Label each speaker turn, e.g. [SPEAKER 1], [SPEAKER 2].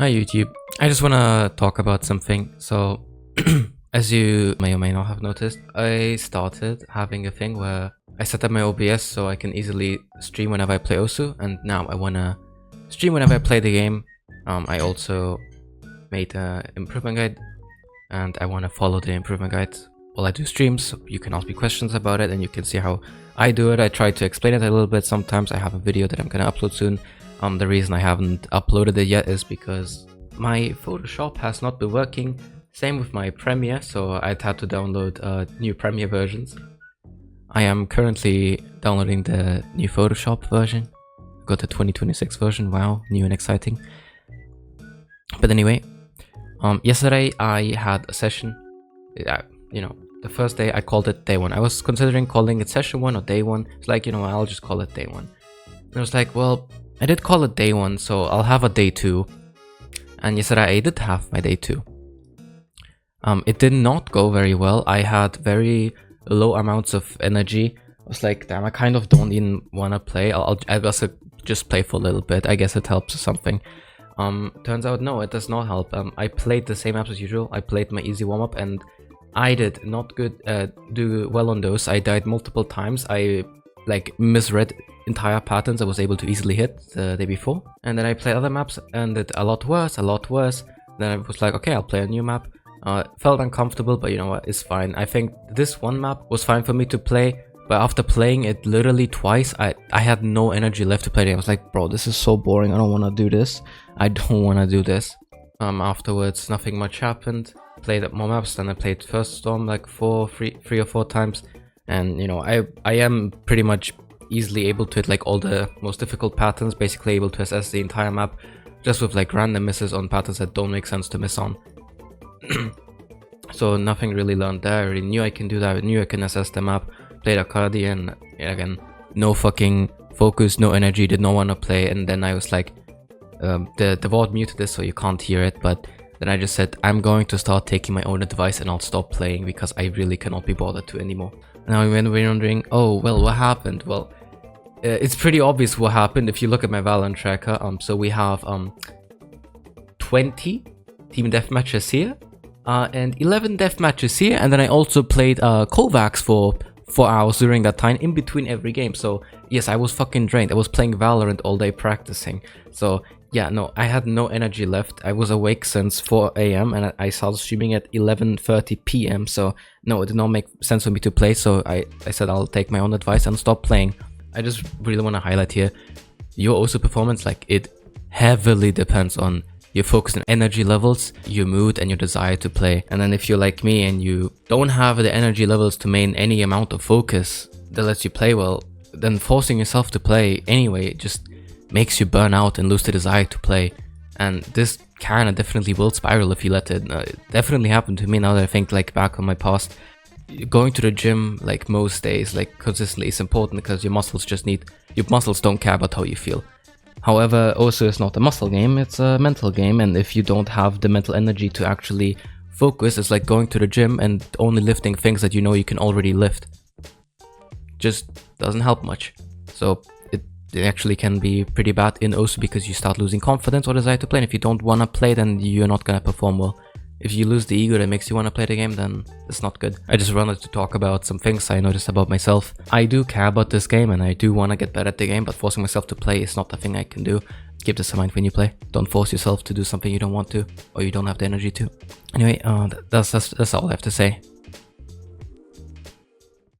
[SPEAKER 1] Hi YouTube. I just want to talk about something. So, as you may or may not have noticed, I started having a thing where I set up my OBS so I can easily stream whenever I play Osu, and now I want to stream whenever I play the game. I also made an improvement guide, and I want to follow the improvement guide while I do streams. So you can ask me questions about it, and you can see how I do it. I try to explain it a little bit. Sometimes I have a video that I'm going to upload soon. The reason I haven't uploaded it yet is because my Photoshop has not been working. Same with my Premiere, so I'd had to download new Premiere versions. I am currently downloading the new Photoshop version. Got the 2026 version. Wow, new and exciting. But anyway, yesterday I had a session. The first day I called it day one. I was considering calling it session one or day one. It's like, I'll just call it day one. And I was like, well, I did call it day one, so I'll have a day two. And yesterday I did have my day two. It did not go very well. I had very low amounts of energy. I was like, damn, I kind of don't even want to play. I'll just play for a little bit. I guess it helps or something. Turns out, no, it does not help. I played the same maps as usual. I played my easy warm-up and I did not do well on those. I died multiple times. I misread entire patterns I was able to easily hit the day before, and then I played other maps and did a lot worse. Then I was like, okay, I'll play a new map. Felt uncomfortable, but you know what, it's fine. I think this one map was fine for me to play, but after playing it literally twice, I had no energy left to play it. I was like, bro, this is so boring. I don't want to do this. I don't want to do this. Afterwards, nothing much happened. Played more maps, then I played First Storm like three or four times, and I am pretty much easily able to hit like all the most difficult patterns, basically able to assess the entire map just with like random misses on patterns that don't make sense to miss on. So nothing really learned there. I already knew I can do that. I knew I can assess the map. Played Arcadia and again, no fucking focus, no energy, did not want to play. And then I was like, the VOD muted this so you can't hear it, but then I just said, I'm going to start taking my own advice and I'll stop playing because I really cannot be bothered to anymore. Now when we're wondering, oh well, what happened? Well, it's pretty obvious what happened if you look at my Valorant tracker. So we have 20 team deathmatches here, and 11 deathmatches here, and then I also played Kovacs for 4 hours during that time in between every game. So yes, I was fucking drained. I was playing Valorant all day practicing. So yeah, no, I had no energy left. I was awake since 4 AM and I started streaming at 11:30 PM. So no, it did not make sense for me to play. So I said I'll take my own advice and stop playing. I just really want to highlight here, your Osu performance, it heavily depends on your focus and energy levels, your mood and your desire to play. And then if you're like me and you don't have the energy levels to maintain any amount of focus that lets you play well, then forcing yourself to play anyway just makes you burn out and lose the desire to play. And this kind of definitely will spiral if you let it. It definitely happened to me now that I think back on my past. Going to the gym most days consistently is important because your muscles don't care about how you feel. However, also it's not a muscle game, it's a mental game, and if you don't have the mental energy to actually focus, it's like going to the gym and only lifting things that you know you can already lift. Just doesn't help much. So it actually can be pretty bad in Osu because you start losing confidence or desire to play, and if you don't want to play, then you're not gonna perform well. If you lose the ego that makes you want to play the game, then it's not good. I just wanted to talk about some things I noticed about myself. I do care about this game and I do want to get better at the game, but forcing myself to play is not the thing I can do. Keep this in mind when you play. Don't force yourself to do something you don't want to, or you don't have the energy to. Anyway, that's all I have to say.